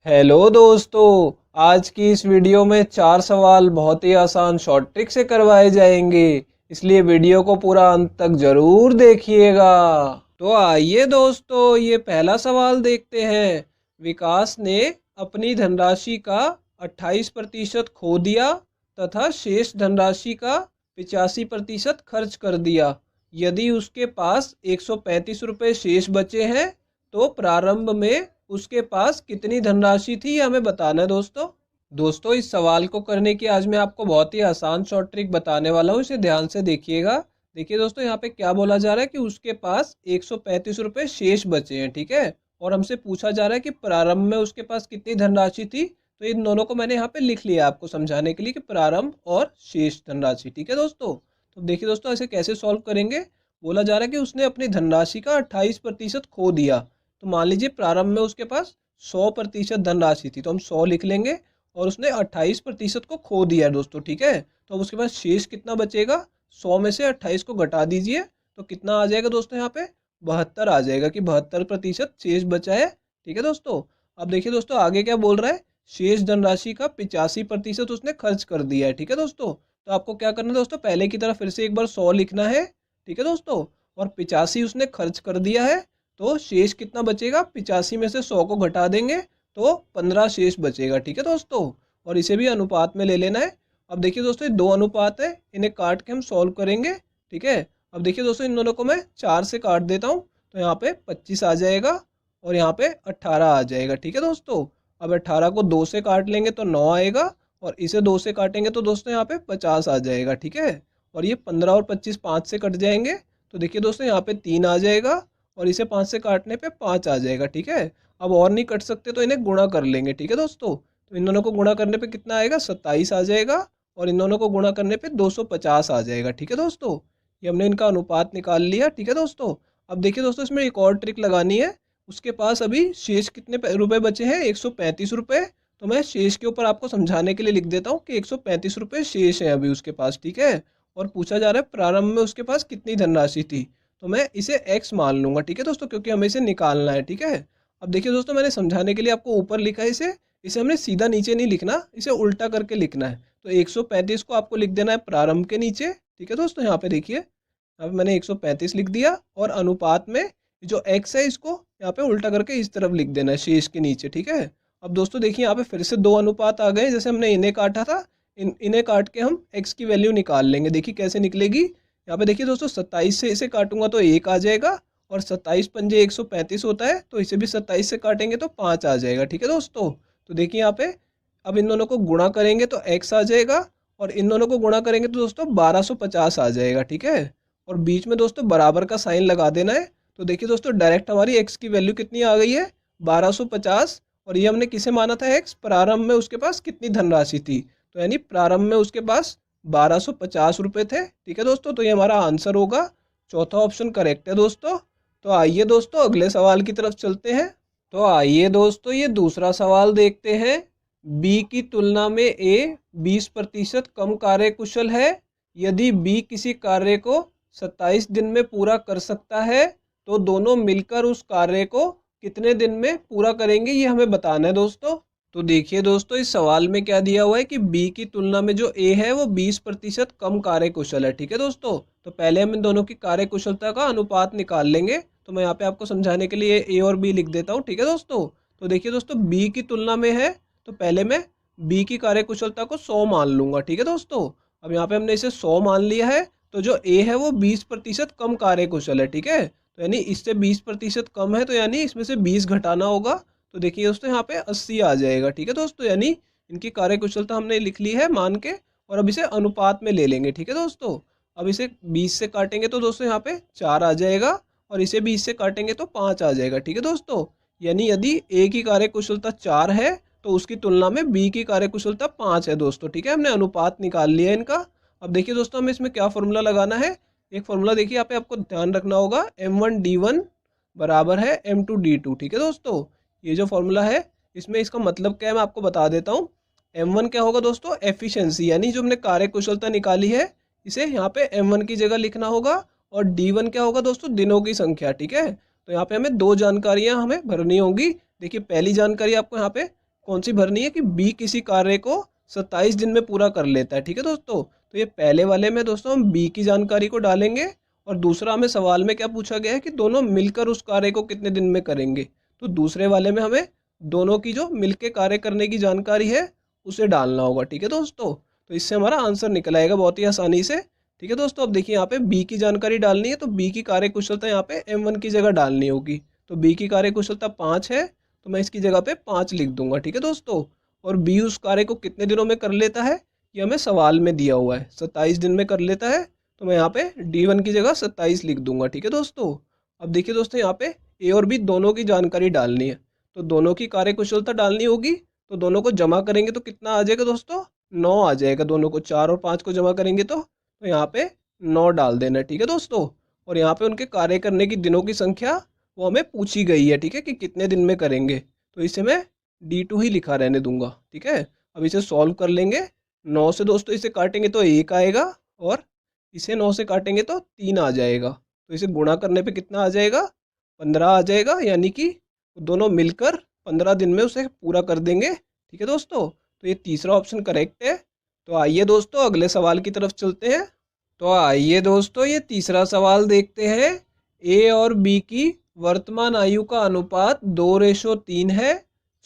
Hello दोस्तों। आज की इस वीडियो में 4 सवाल बहुत ही आसान शॉर्ट ट्रिक से करवाए जाएंगे, इसलिए वीडियो को पूरा अंत तक जरूर देखिएगा। तो आइए दोस्तों, ये पहला सवाल देखते हैं। विकास ने अपनी धनराशि का 28% खो दिया तथा शेष धनराशि का 85% खर्च कर दिया। यदि उसके पास 135 रुपये शेष बचे हैं तो प्रारंभ में उसके पास कितनी धनराशि थी, ये हमें बताना है दोस्तों इस सवाल को करने की आज मैं आपको बहुत ही आसान शॉर्ट ट्रिक बताने वाला हूँ, इसे ध्यान से देखिएगा। देखिए दोस्तों, यहाँ पे क्या बोला जा रहा है कि उसके पास 135 रुपये शेष बचे हैं, ठीक है। और हमसे पूछा जा रहा है कि प्रारंभ में उसके पास कितनी धनराशि थी। तो इन दोनों को मैंने यहाँ पे लिख लिया आपको समझाने के लिए कि प्रारंभ और शेष धनराशि, ठीक है दोस्तों। तो देखिए दोस्तों, ऐसे कैसे सॉल्व करेंगे। बोला जा रहा है कि उसने अपनी धनराशि का 28% खो दिया। तो मान लीजिए प्रारंभ में उसके पास 100% धनराशि थी, तो हम 100 लिख लेंगे। और उसने 28% को खो दिया है दोस्तों, ठीक है। तो अब उसके पास शेष कितना बचेगा। 100 में से 28 को घटा दीजिए तो कितना आ जाएगा दोस्तों, यहाँ पे 72 आ जाएगा कि 72% शेष बचा है, ठीक है दोस्तों। अब देखिए दोस्तों, आगे क्या बोल रहा है। शेष धनराशि का 85% उसने खर्च कर दिया है, ठीक है दोस्तों। तो आपको क्या करना है दोस्तों, पहले की तरह फिर से एक बार 100 लिखना है, ठीक है दोस्तों। और 85 उसने खर्च कर दिया है, तो शेष कितना बचेगा। 85 में से 100 को घटा देंगे तो 15 शेष बचेगा, ठीक है दोस्तों। और इसे भी अनुपात में ले लेना है। अब देखिए दोस्तों, ये दो अनुपात है, इन्हें काट के हम सॉल्व करेंगे, ठीक है। अब देखिए दोस्तों, इन दोनों को मैं 4 से काट देता हूँ तो यहाँ पे 25 आ जाएगा और यहाँ पे 18 आ जाएगा, ठीक है दोस्तों। अब 18 को 2 से काट लेंगे तो 9 आएगा और इसे 2 से काटेंगे तो दोस्तों यहाँ पे 50 आ जाएगा, ठीक है। और ये 15 और 25 5 से कट जाएंगे तो देखिए दोस्तों, यहाँ पे 3 आ जाएगा और इसे 5 से काटने पे 5 आ जाएगा, ठीक है। अब और नहीं कट सकते तो इन्हें गुणा कर लेंगे, ठीक है दोस्तों। तो इन दोनों को गुणा करने पे कितना आएगा, 27 आ जाएगा। और इन दोनों को गुणा करने पे 250 आ जाएगा, ठीक है दोस्तों। ये हमने इनका अनुपात निकाल लिया, ठीक है दोस्तों। अब देखिए दोस्तों, इसमें एक और ट्रिक लगानी है। उसके पास अभी शेष कितने रुपए बचे हैं, 135 रुपये। तो मैं शेष के ऊपर आपको समझाने के लिए लिख देता हूँ कि 135 रुपये शेष है अभी उसके पास, ठीक है। और पूछा जा रहा है प्रारंभ में उसके पास कितनी धनराशि थी। तो मैं इसे x मान लूंगा, ठीक है दोस्तों, क्योंकि हमें इसे निकालना है, ठीक है। अब देखिए दोस्तों, मैंने समझाने के लिए आपको ऊपर लिखा है इसे। इसे हमने सीधा नीचे नहीं लिखना, इसे उल्टा करके लिखना है। तो 135 को आपको लिख देना है प्रारंभ के नीचे, ठीक है दोस्तों। यहाँ पे देखिए, यहाँ पे मैंने 135 लिख दिया और अनुपात में जो x है इसको यहाँ पे उल्टा करके इस तरफ लिख देना है शेष के नीचे, ठीक है। अब दोस्तों देखिए, यहाँ पे फिर से दो अनुपात आ गए, जैसे हमने इन्हें काटा था इन्हें काट के हम x की वैल्यू निकाल लेंगे। देखिए कैसे निकलेगी। यहाँ पे देखिए दोस्तों, 27 से इसे काटूंगा तो 1 आ जाएगा और 27 पंजे 135 होता है, तो इसे भी 27 से काटेंगे तो 5 आ जाएगा, ठीक है दोस्तों। तो देखिए यहाँ पे अब इन दोनों को गुणा करेंगे तो x आ जाएगा और इन दोनों को गुणा करेंगे तो दोस्तों 1250 आ जाएगा, ठीक है। और बीच में दोस्तों बराबर का साइन लगा देना है। तो देखिए दोस्तों, डायरेक्ट हमारी x की वैल्यू कितनी आ गई है, 1250। और ये हमने किसे माना था x, प्रारंभ में उसके पास कितनी धनराशि थी। तो यानी प्रारंभ में उसके पास 1250 रुपये थे, ठीक है दोस्तों। तो ये हमारा आंसर होगा, चौथा ऑप्शन करेक्ट है दोस्तों। तो आइए दोस्तों, अगले सवाल की तरफ चलते हैं। तो आइए दोस्तों, ये दूसरा सवाल देखते हैं। बी की तुलना में ए 20% कम कार्यकुशल है। यदि बी किसी कार्य को 27 दिन में पूरा कर सकता है तो दोनों मिलकर उस कार्य को कितने दिन में पूरा करेंगे, ये हमें बताना है दोस्तों। तो देखिए दोस्तों, इस सवाल में क्या दिया हुआ है कि बी की तुलना में जो ए है वो 20% कम कार्यकुशल है, ठीक है दोस्तों। तो पहले हम इन दोनों की कार्यकुशलता का अनुपात निकाल लेंगे। तो मैं यहाँ पे आपको समझाने के लिए ए और बी लिख देता हूँ, ठीक है दोस्तों। तो देखिए दोस्तों, बी की तुलना में है तो पहले मैं बी की कार्यकुशलता को 100 मान लूंगा, ठीक है दोस्तों। अब यहाँ पे हमने इसे 100 मान लिया है, तो जो ए है वो 20% कम कार्यकुशल है, ठीक है। तो यानी इससे 20% कम है, तो यानी इसमें से 20 घटाना होगा। तो देखिए दोस्तों, यहाँ पे 80 आ जाएगा, ठीक है दोस्तों। यानी इनकी कार्यकुशलता हमने लिख ली है मान के, और अब इसे अनुपात में ले लेंगे, ठीक है दोस्तों। अब इसे 20 से काटेंगे तो दोस्तों यहाँ पे 4 आ जाएगा और इसे 20 से काटेंगे तो 5 आ जाएगा, ठीक है दोस्तों। यानी यदि ए की कार्यकुशलता 4 है तो उसकी तुलना में बी की कार्यकुशलता 5 है दोस्तों, ठीक है। हमने अनुपात निकाल लिया इनका। अब देखिए दोस्तों, हमें इसमें क्या फॉर्मूला लगाना है। एक फॉर्मूला देखिए यहाँ पे आपको ध्यान रखना होगा, M1D1 बराबर है M2D2, ठीक है दोस्तों। ये जो फॉर्मूला है इसमें इसका मतलब क्या है मैं आपको बता देता हूँ। M1 क्या होगा दोस्तों, एफिशिएंसी, यानी जो हमने कार्यकुशलता निकाली है इसे यहाँ पे M1 की जगह लिखना होगा। और D1 क्या होगा दोस्तों, दिनों की संख्या, ठीक है। तो यहाँ पे हमें दो जानकारियाँ हमें भरनी होंगी। देखिए पहली जानकारी आपको यहाँ पे कौन सी भरनी है कि बी किसी कार्य को 27 दिन में पूरा कर लेता है। ठीक है दोस्तों, तो ये पहले वाले में दोस्तों हम बी की जानकारी को डालेंगे और दूसरा हमें सवाल में क्या पूछा गया है कि दोनों मिलकर उस कार्य को कितने दिन में करेंगे। तो दूसरे वाले में हमें दोनों की जो मिलकर कार्य करने की जानकारी है उसे डालना होगा। ठीक है दोस्तों, तो इससे हमारा आंसर निकल आएगा बहुत ही आसानी से। ठीक है दोस्तों, अब देखिए यहाँ पे बी की जानकारी डालनी है, तो बी की कार्य कुशलता यहाँ पे M1 की जगह डालनी होगी। तो बी की कार्य कुशलता 5 है, तो मैं इसकी जगह पे 5 लिख दूंगा। ठीक है दोस्तों, और बी उस कार्य को कितने दिनों में कर लेता है ये हमें सवाल में दिया हुआ है, 27 दिन में कर लेता है। तो मैं यहाँ पे D1 की जगह 27 लिख दूंगा। ठीक है दोस्तों, अब देखिए दोस्तों यहाँ पे ए और बी दोनों की जानकारी डालनी है, तो दोनों की कार्य कुशलता डालनी होगी। तो दोनों को जमा करेंगे तो कितना आ जाएगा दोस्तों, 9 आ जाएगा। दोनों को 4 और 5 को जमा करेंगे तो यहाँ पे 9 डाल देना है। ठीक है दोस्तों, और यहाँ पे उनके कार्य करने की दिनों की संख्या वो हमें पूछी गई है। ठीक है, कि कितने दिन में करेंगे, तो इसे मैं D2 ही लिखा रहने दूंगा। ठीक है, अब इसे सॉल्व कर लेंगे। 9 से दोस्तों इसे काटेंगे तो 1 आएगा, और इसे 9 से काटेंगे तो 3 आ जाएगा। तो इसे गुणा करने पे कितना आ जाएगा, 15 आ जाएगा, यानी कि दोनों मिलकर 15 दिन में उसे पूरा कर देंगे। ठीक है दोस्तों, तो ये तीसरा ऑप्शन करेक्ट है। तो आइए दोस्तों अगले सवाल की तरफ चलते हैं। तो आइए दोस्तों ये तीसरा सवाल देखते हैं। ए और बी की वर्तमान आयु का अनुपात 2:3 है।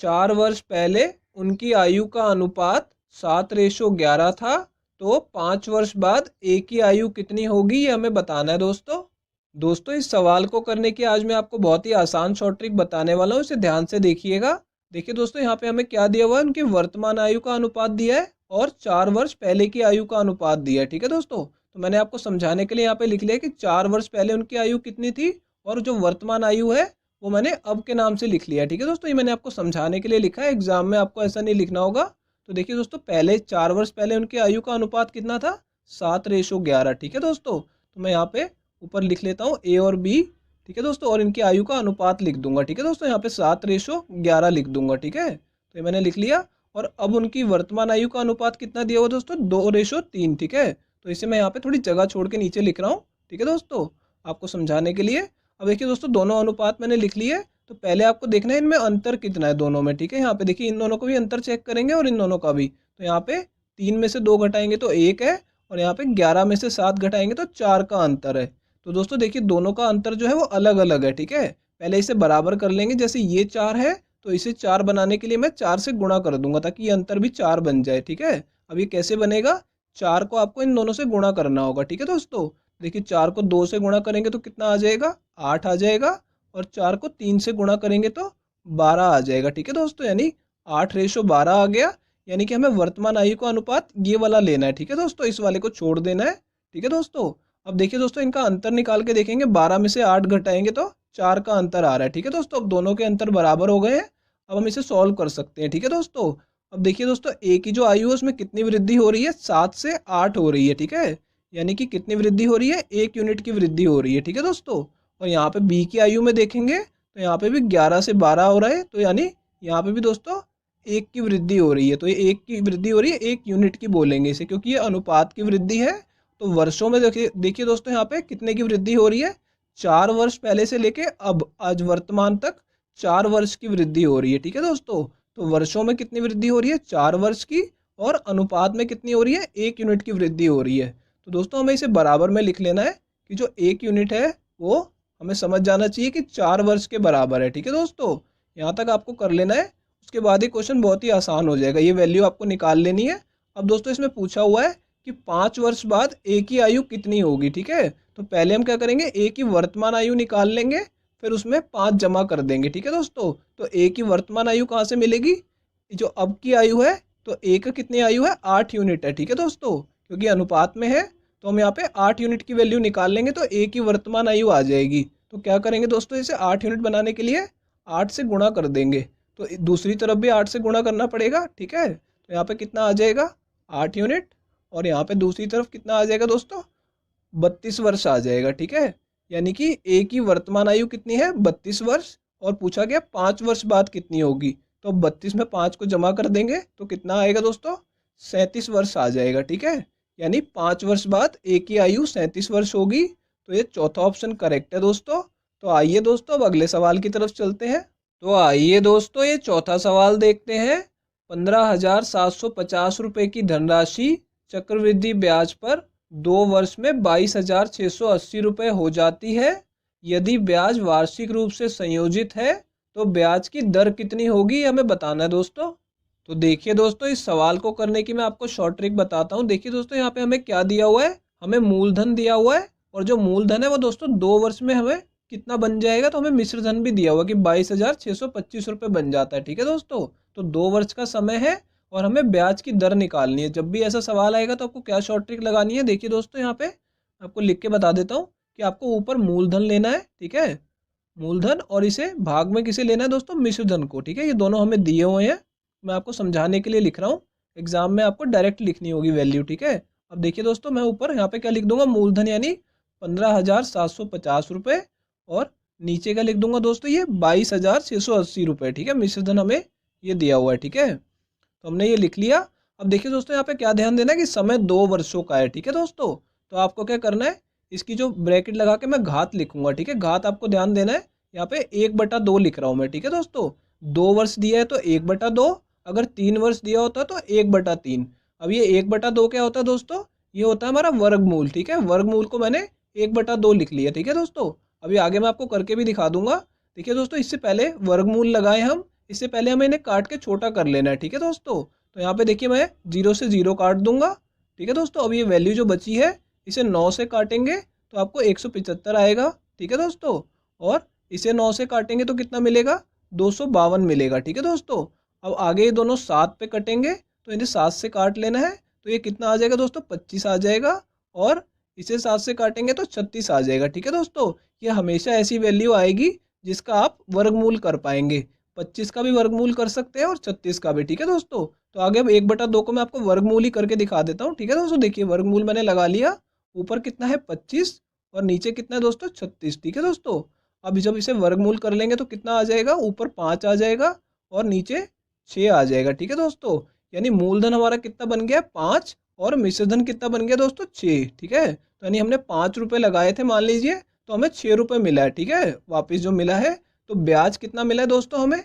4 वर्ष पहले उनकी आयु का अनुपात 7:11 था। तो 5 वर्ष बाद ए की आयु कितनी होगी ये हमें बताना है दोस्तों इस सवाल को करने की आज मैं आपको बहुत ही आसान शॉर्ट ट्रिक बताने वाला हूँ, इसे ध्यान से देखिएगा। देखिए दोस्तों यहाँ पे हमें क्या दिया हुआ है, उनकी वर्तमान आयु का अनुपात दिया है और 4 वर्ष पहले की आयु का अनुपात दिया है। ठीक है दोस्तों, तो मैंने आपको समझाने के लिए यहाँ पे लिख लिया कि 4 वर्ष पहले उनकी आयु कितनी थी और जो वर्तमान आयु है वो मैंने अब के नाम से लिख लिया है। ठीक है दोस्तों, ये मैंने आपको समझाने के लिए लिखा है, एग्जाम में आपको ऐसा नहीं लिखना होगा। तो देखिए दोस्तों पहले 4 वर्ष पहले उनकी आयु का अनुपात कितना था, 7:11। ठीक है दोस्तों, तो मैं यहाँ पे ऊपर लिख लेता हूँ ए और बी। ठीक है दोस्तों, और इनकी आयु का अनुपात लिख दूंगा। ठीक है दोस्तों, यहाँ पे 7:11 लिख दूंगा। ठीक है, तो ये मैंने लिख लिया। और अब उनकी वर्तमान आयु का अनुपात कितना दिया हुआ दोस्तों, 2:3। ठीक है, तो इसे मैं यहाँ पे थोड़ी जगह छोड़ के नीचे लिख रहा हूँ। ठीक है दोस्तों, आपको समझाने के लिए। अब देखिए दोस्तों दोनों अनुपात मैंने लिख लिए, तो पहले आपको देखना है इनमें अंतर कितना है दोनों में। ठीक है, यहाँ पे देखिए इन दोनों को भी अंतर चेक करेंगे और इन दोनों का भी। तो यहाँ पे 3 में से 2 घटाएंगे तो 1 है, और यहाँ पे 11 में से 7 घटाएंगे तो 4 का अंतर है। तो दोस्तों देखिए दोनों का अंतर जो है वो अलग अलग है। ठीक है, पहले इसे बराबर कर लेंगे। जैसे ये 4 है तो इसे 4 बनाने के लिए मैं 4 से गुणा कर दूंगा ताकि ये अंतर भी 4 बन जाए। ठीक है, अब ये कैसे बनेगा, 4 को आपको इन दोनों से गुणा करना होगा। ठीक है दोस्तों, देखिए 4 को 2 से गुणा करेंगे तो कितना आ जाएगा, 8 आ जाएगा, और 4 को 3 से गुणा करेंगे तो 12 आ जाएगा। ठीक है दोस्तों, यानी 8:12 आ गया। यानी कि हमें वर्तमान आयु का अनुपात ये वाला लेना है। ठीक है दोस्तों, इस वाले को छोड़ देना है। ठीक है दोस्तों, अब देखिए दोस्तों इनका अंतर निकाल के देखेंगे, 12 में से 8 घटाएंगे तो 4 का अंतर आ रहा है। ठीक है दोस्तों, अब दोनों के अंतर बराबर हो गए हैं। अब हम इसे सॉल्व कर सकते हैं। ठीक है दोस्तों, अब देखिए दोस्तों ए की जो आयु है उसमें कितनी वृद्धि हो रही है, 7 से 8 हो रही है। ठीक है, यानी कि कितनी वृद्धि हो रही है, 1 यूनिट की वृद्धि हो रही है। ठीक है दोस्तों, और यहाँ पे बी की आयु में देखेंगे तो यहाँ पे भी 11 से 12 हो रहा है, तो यानी यहाँ पे भी दोस्तों 1 की वृद्धि हो रही है। तो ये 1 की वृद्धि हो रही है, 1 यूनिट की बोलेंगे इसे, क्योंकि ये अनुपात की वृद्धि है। तो वर्षों में देखिए दोस्तों यहाँ पे कितने की वृद्धि हो रही है, 4 वर्ष पहले से लेके अब आज वर्तमान तक 4 वर्ष की वृद्धि हो रही है। ठीक है दोस्तों, तो वर्षों में कितनी वृद्धि हो रही है, 4 वर्ष की, और अनुपात में कितनी हो रही है, 1 यूनिट की वृद्धि हो रही है। तो दोस्तों हमें इसे बराबर में लिख लेना है कि जो 1 यूनिट है वो हमें समझ जाना चाहिए कि 4 वर्ष के बराबर है। ठीक है दोस्तों, यहाँ तक आपको कर लेना है। उसके बाद ये क्वेश्चन बहुत ही आसान हो जाएगा, ये वैल्यू आपको निकाल लेनी है। अब दोस्तों इसमें पूछा हुआ है कि 5 वर्ष बाद ए की आयु कितनी होगी। ठीक है, तो पहले हम क्या करेंगे, ए की वर्तमान आयु निकाल लेंगे, फिर उसमें 5 जमा कर देंगे। ठीक है दोस्तों, तो ए की वर्तमान आयु कहाँ से मिलेगी, जो अब की आयु है, तो ए का कितनी आयु है, 8 यूनिट है। ठीक है दोस्तों, क्योंकि अनुपात में है तो हम यहाँ पे 8 यूनिट की वैल्यू निकाल लेंगे तो ए की वर्तमान आयु आ जाएगी। तो क्या करेंगे दोस्तों, इसे 8 यूनिट बनाने के लिए 8 से गुणा कर देंगे, तो दूसरी तरफ भी 8 से गुणा करना पड़ेगा। ठीक है, तो यहाँ पे कितना आ जाएगा, 8 यूनिट, और यहाँ पे दूसरी तरफ कितना आ जाएगा दोस्तों, 32 वर्ष आ जाएगा। ठीक है, यानी कि ए की वर्तमान आयु कितनी है, 32 वर्ष, और पूछा गया 5 वर्ष बाद कितनी होगी, तो 32 में 5 को जमा कर देंगे तो कितना आएगा दोस्तों, 37 वर्ष आ जाएगा। ठीक है, यानी 5 वर्ष बाद ए की आयु 37 वर्ष होगी। तो ये चौथा ऑप्शन करेक्ट है दोस्तों। तो आइए दोस्तों अब अगले सवाल की तरफ चलते हैं। तो आइए दोस्तों ये चौथा सवाल देखते हैं। 15,750 रुपये की धनराशि चक्रवृद्धि ब्याज पर 2 वर्ष में 22,680 रुपये हो जाती है। यदि ब्याज वार्षिक रूप से संयोजित है तो ब्याज की दर कितनी होगी, हमें बताना है दोस्तों। तो देखिए दोस्तों, इस सवाल को करने की मैं आपको शॉर्ट ट्रिक बताता हूँ। देखिए दोस्तों, यहाँ पे हमें क्या दिया हुआ है, हमें मूलधन दिया हुआ है, और जो मूलधन है वो दोस्तों 2 वर्ष में हमें कितना बन जाएगा, तो हमें मिश्र धन भी दिया हुआ कि 22,625 रुपये बन जाता है। ठीक है दोस्तों, तो 2 वर्ष का समय है और हमें ब्याज की दर निकालनी है। जब भी ऐसा सवाल आएगा तो आपको क्या शॉर्ट ट्रिक लगानी है, देखिए दोस्तों यहाँ पे आपको लिख के बता देता हूँ कि आपको ऊपर मूलधन लेना है, ठीक है, मूलधन, और इसे भाग में किसे लेना है दोस्तों, मिश्र धन को। ठीक है, ये दोनों हमें दिए हुए हैं, मैं आपको समझाने के लिए लिख रहा हूँ, एग्जाम में आपको डायरेक्ट लिखनी होगी वैल्यू। ठीक है, अब देखिए दोस्तों, मैं ऊपर यहाँ पे क्या लिख दूंगा, मूलधन यानी 15,750 रुपये, और नीचे का लिख दूंगा दोस्तों ये 22,680 रुपये। ठीक है, मिश्र धन हमें ये दिया हुआ है। ठीक है, तो हमने ये लिख लिया। अब देखिए दोस्तों, यहाँ पे क्या ध्यान देना है कि समय 2 वर्षों का है। ठीक है दोस्तों, तो आपको क्या करना है, इसकी जो ब्रैकेट लगा के मैं घात लिखूंगा। ठीक है, घात आपको ध्यान देना है, यहाँ पे 1/2 लिख रहा हूँ मैं। ठीक है दोस्तों, 2 वर्ष दिया है तो 1/2, अगर 3 वर्ष दिया होता तो 1/3। अब ये 1/2 क्या होता है दोस्तों, ये होता है हमारा वर्गमूल। ठीक है, वर्गमूल को मैंने 1/2 लिख लिया। ठीक है दोस्तों, अभी आगे मैं आपको करके भी दिखा दूंगा। देखिए दोस्तों, इससे पहले वर्गमूल लगाए हम, इससे पहले हमें इन्हें काट के छोटा कर लेना है। ठीक है दोस्तों, तो यहाँ पे देखिए मैं 0 से 0 काट दूंगा। ठीक है दोस्तों, अब ये वैल्यू जो बची है इसे 9 से काटेंगे तो आपको 175 आएगा। ठीक है दोस्तों, और इसे 9 से काटेंगे तो कितना मिलेगा, 252 मिलेगा। ठीक है दोस्तों, अब आगे ये दोनों 7 पे कटेंगे तो इन्हें 7 से काट लेना है, तो ये कितना आ जाएगा दोस्तों, 25 आ जाएगा, और इसे 7 से काटेंगे तो 36 आ जाएगा। ठीक है दोस्तों, ये हमेशा ऐसी वैल्यू आएगी जिसका आप वर्गमूल कर पाएंगे। 25 का भी वर्गमूल कर सकते हैं और 36 का भी। ठीक है दोस्तों, तो आगे अब 1/2 को मैं आपको वर्गमूल ही करके दिखा देता हूँ। ठीक है दोस्तों, देखिए वर्गमूल मैंने लगा लिया, ऊपर कितना है 25 और नीचे कितना है दोस्तों 36। ठीक है दोस्तों, अब जब इसे वर्गमूल कर लेंगे तो कितना आ जाएगा, ऊपर 5 आ जाएगा और नीचे 6 आ जाएगा। ठीक है दोस्तों, यानी मूलधन हमारा कितना बन गया 5 और मिश्रधन कितना बन गया दोस्तों 6। ठीक है, तो यानी हमने 5 रुपये लगाए थे मान लीजिए, तो हमें 6 रुपये मिला है। ठीक है, वापिस जो मिला है, तो ब्याज कितना मिला है दोस्तों, हमें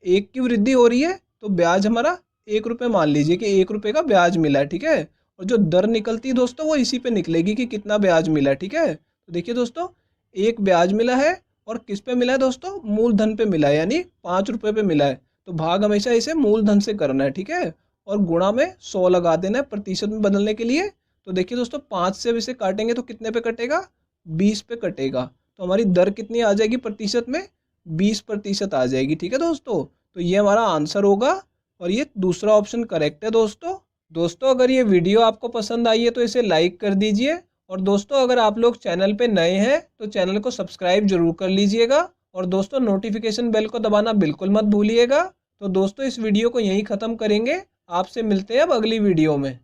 1 की वृद्धि हो रही है तो ब्याज हमारा 1 रुपये, मान लीजिए कि 1 रुपये का ब्याज मिला है। ठीक है, और जो दर निकलती है दोस्तों वो इसी पे निकलेगी कि कितना ब्याज मिला है। ठीक है, तो देखिए दोस्तों, एक ब्याज मिला है और किस पे मिला है दोस्तों, मूलधन पे मिला है, यानी 5 रुपये पे मिला है, तो भाग हमेशा इसे मूलधन से करना है। ठीक है, और गुणा में 100 लगा देना है प्रतिशत में बदलने के लिए। तो देखिए दोस्तों, 5 से अब इसे काटेंगे तो कितने पे कटेगा, 20 पे कटेगा, तो हमारी दर कितनी आ जाएगी प्रतिशत में, 20% आ जाएगी। ठीक है दोस्तों, तो ये हमारा आंसर होगा और ये दूसरा ऑप्शन करेक्ट है दोस्तों अगर ये वीडियो आपको पसंद आई है तो इसे लाइक कर दीजिए, और दोस्तों अगर आप लोग चैनल पे नए हैं तो चैनल को सब्सक्राइब जरूर कर लीजिएगा, और दोस्तों नोटिफिकेशन बेल को दबाना बिल्कुल मत भूलिएगा। तो दोस्तों इस वीडियो को यहीं ख़त्म करेंगे, आपसे मिलते हैं अब अगली वीडियो में।